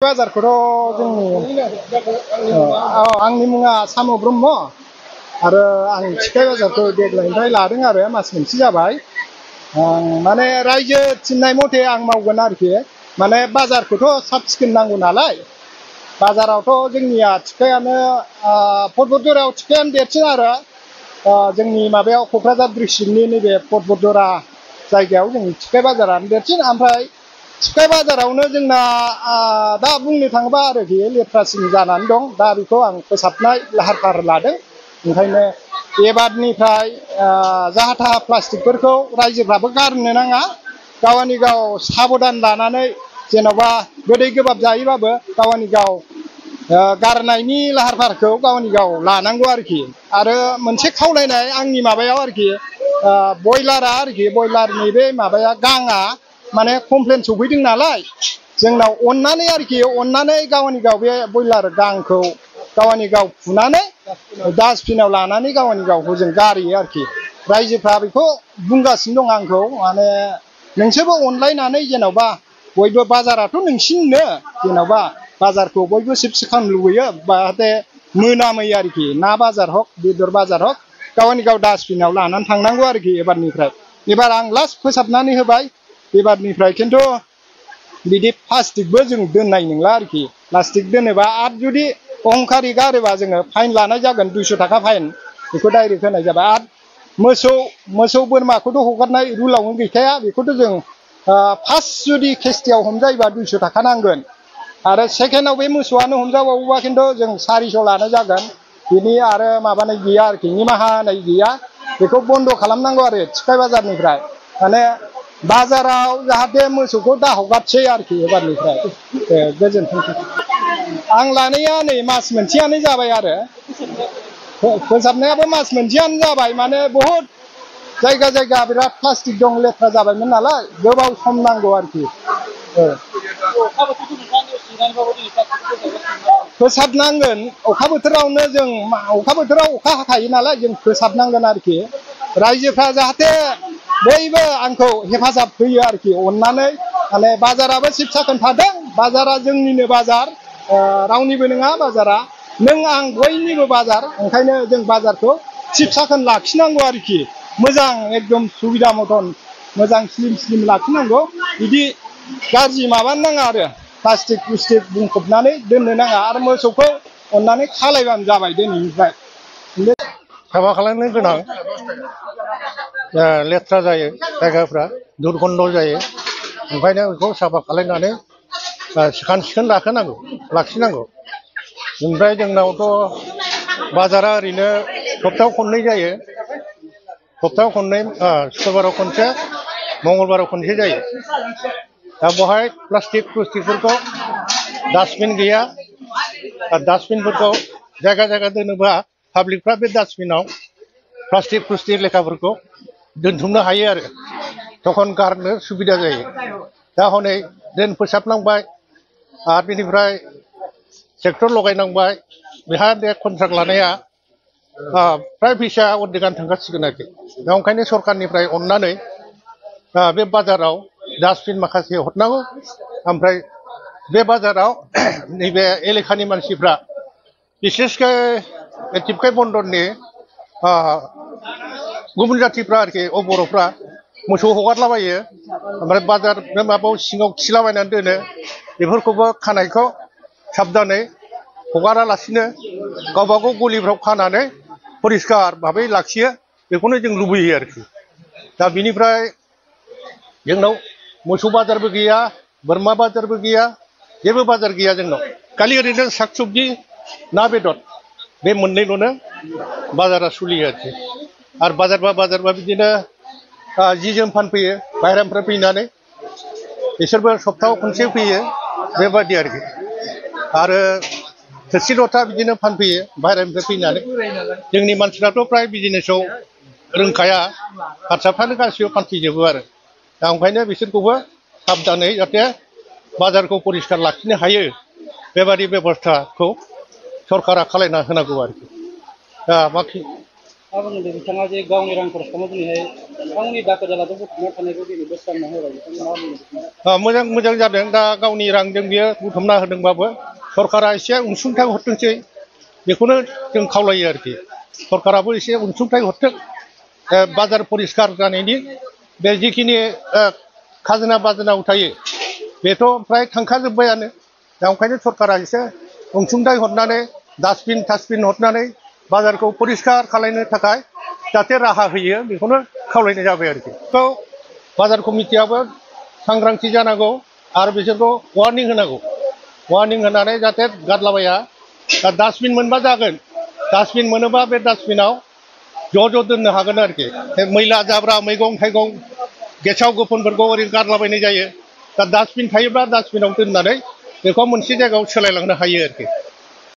बाजारखौथ' जोंनि आंनि मुङा साम' ब्रह्म आरो आं थिखाय बाजारखौ देग्लायनिफ्राय लादों आरो मास मोनसे जाबाय। माने रायजो थिननाय मथे आं मावगोन आरोखि। माने बाजारखौथ' साब सिखोन नांगौ नालाय। बाजारावथ' जोंनिया थिखायानो पर्बतझरायाव थिखायानो देरसिन आरो जोंनि माबायाव क'क्राझार डिस्ट्रिक्टनि नैबे पर्बतझरा जायगायाव जोंनि थिखाय बाजारानो देरसिन। ओमफ्राय थिखाय बाजारावनो जोंना दा बुंनो थाङोबा आरोखि लेथ्रासिन जानानै दं। दा बेखौ आं फोसाबनाय लाहार फाहार लादों। ओंखायनो एबारनिफ्राय जाहा थाहा प्लास्टिकफोरखौ रायजोफ्राबो गारनो नाङा। गावनि गाव साबधान लानानै जेन'बा गोदै गोबाब जायोबाबो गावनि गाव गारनायनि लाहार फाहारखौ गावनि गाव लानांगौ आरोखि। आरो मोनसे खावलायनाय आंनि माबायाव आरोखि बयलारा आरोखि बयलारनि बे माबाया गाङा माने कमप्लेन सफैदों नालाय जोंनाव अननानै आरोखि अननानै गावनि गाव बे बयलार गांखौ गावनि गाव फुनानै डास्टबिनाव लानानै गावनि गाव हजों गारहैयो आरोखि। रायजोफ्रा बेखौ बुंगासिनो दं आंखौ माने नोंसोरबो अनलायनानै जेन'बा बयबो बाजाराथ' नोंसिनिनो जेन'बा बाजारखौ बयबो सिब सिखोन लुबैयो जाहाथे मोनामै आरोखि ना बाजार हक बेदर बाजार हक गावनि गाव डास्टबिनाव लानानै थांनांगौ आरोखि। एबार आं लास्ट फोसाबनानै होबाय। एबारनिफ्राय खिन्थु बिदि प्लास्टिकबो जों दोननाय नंला आरोखि। प्लास्टिक दोनोबा आरो जुदि अहंखारि गारोबा जोङो फाइन लानाय जागोन 200 थाखा फाइन बेखौ डाइरेक्ट होनाय जाबाय। आरो मोसौ बोरमाखौथ' हगारनाय रुलावनो गैखाया। बेखौथ' जों फार्स्ट जुदि केसटियाव हमजायोबा 200 थाखा नांगोन आरो सेकेन्डआव बे मोसौआनो हमजाबावोबा खिन्थु जों 400 लानाय जागोन। बिनि आरो माबानाय गैया आरोखि निमाहा होनाय गैया। बेखौ बन्द' खालामनांगौ आरो थिखाय बाजारनिफ्राय माने बाजाराव जाहाथे मोसौखौ दा हगारसै आरोखि एबारनिफ्राय। गोजोन्थों। आं लानाया नै मास मोनसेयानो जाबाय आरो फोसाबनायाबो मास मोनसेयानो जाबाय। माने बहुद जायगा जायगा बिराद प्लास्टिक दं लेथ्रा जाबायमोन नालाय गोबाव सम नांगौ आरोखि। फोसाबनांगोन अखा बोथोरावनो जों अखा बोथोराव अखा हाखायो नालाय जों फोसाबनांगोन आरोखि। रायजोफ्रा जाहाथे बयबो आंखौ हेफाजाब होयो आरोखि अननानै। माने बाजाराबो सिब साखोन थादों। बाजारा जोंनिनो बाजार रावनिबो नङा बाजारा नों आं बयनिबो बाजार। ओंखायनो जों बाजारखौ सिब साखोन लाखिनांगौ आरोखि। मोजां एकदम सुबिदा मथन मोजां स्लिम लाखिनांगौ। बिदि गाज्रि माबानो नाङा आरो प्लास्टिक प्लुस्टिक बुंफबनानै दोननो नाङा। आरो मोसौखौ अननानै खालायबानो जाबाय दिनैनिफ्राय। साफा खालामनो गोनां लेथ्रा जायो जायगाफ्रा दुरगन्ध जायो। ओंखायनो बेखौ साफा खालामनानै साखोन सिखोन लाखिनांगौ। ओमफ्राय जोंनावथ' बाजारा ओरैनो सप्तायाव खननै जायो। सप्तायाव खननै सुक्रबाराव खनसे मंगलबाराव खनसे जायो। दा बेवहाय प्लास्टिकफोरखौ डास्टबिन गैया। डास्टबिनफोरखौ जायगा जायगा दोनोबा पाब्लिकफ्रा बे डास्टबिनाव प्लास्टिक लेखाफोरखौ दोनथुमनो हायो आरो तखन गारनो सुबिदा जायो। दा हनै ड्रेन फोसाबनांबाय आरो बेनिफ्राय ट्रेक्टर लगायनांबाय। बेहा बे कन्ट्राक्ट लानाया फ्राय फैसाया अर्धेकआनो थांगासिगोन आरोखि। दा ओंखायनो सरखारनिफ्राय अननानै बे बाजाराव डास्टबिन माखासे हरनांगौ। ओमफ्राय बे बाजाराव नैबे एलेखानि मानसिफ्रा बिसेसकै थिपकाय बन्दरनि गुबुन जाथिफ्रा आरोखि बर'फ्रा मोसौ हगारलाबायो। ओमफ्राय बाजार बे माबायाव सिङाव खिलाबायनानै दोनो। बेफोरखौबो खानायखौ साबधानै हगारालासिनो गावबागाव गलिफ्राव खानानै परिस्कार भाबै लाखियो। बेखौनो जों लुबैयो आरोखि। दा बिनिफ्राय जोंनाव मोसौ बाजारबो गैया बोरमा बाजारबो गैया जेबो बाजार गैया जोंनाव। खालि ओरैनो साग सबजि ना बेदर बे मोननैल'नो बाजारा सोलियो आरोखि। आरो बाजारबा बिदिनो जि जोम फानफैयो बाहेरानिफ्राय फैनानै बिसोरबो सप्तायाव खनसे फैयो बेबादि आरोखि। आरो थोरसि लथा बिदिनो फानफैयो बाहेरानिफ्राय फैनानै। जोंनि मानसिफ्राथ' फ्राय बिजनेसाव रोंखाया हारसाफ्रानो गासिबो फानफैजोबो आरो। दा ओंखायनो बिसोरखौबो साबधानै जाहाथे बाजारखौ परिस्कार लाखिनो हायो बेबादि बेब'स्थाखौ सरकारा खालायना होनांगौ आरोखि। दा बाखि मा बुंदों बिथाङा जे गावनि रां खरस खालामो दिनैहाय गावनि दाखोर दालाखौ बुथुमना थानायखौ दिनै बोस्रांना होबाय बिथाङा मा बुंदों मोजां मोजां जादों दा गावनि रांजों बियो बुथुमना होदोंबाबो सरकारा एसे अनसुंथाइ हरथोंसै बेखौनो जों खावलायो आरोखि सरकाराबो एसे अनसुंथाइ हरथों बाजार परिष्कार जानायनि बे जिखिनि खाजोना बाजोनाव थायो बेथ' फ्राय थांखाजोब्बायानो दा ओंखायनो सरकारा एसे अनसुंथाइ हरनानै डास्टबिन थास्टबिन हरनानै बाजारखौ परिष्कार खालामनो थाखाय जाहाथे राहा होयो बेखौनो खावलायनाय जाबाय आरोखि बेखौ बाजार कमिटियाबो सांग्रांथि जानांगौ आरो बिसोरखौ वार्निं होनांगौ वार्निं होनानै जाहाथे गारलाबाया दा डास्टबिन मोनबा जागोन डास्टबिन मोनोबा बे डास्टबिनाव ज' दोननो हागोन आरोखि मैला जाब्रा मैगं थाइगं गेसाव गोफोनफोरखौ ओरैनो गारलाबायनाय जायो दा डास्टबिन थायोब्ला डास्टबिनाव दोननानै बेखौ मोनसे जायगायाव सोलायलांनो हायो आरोखि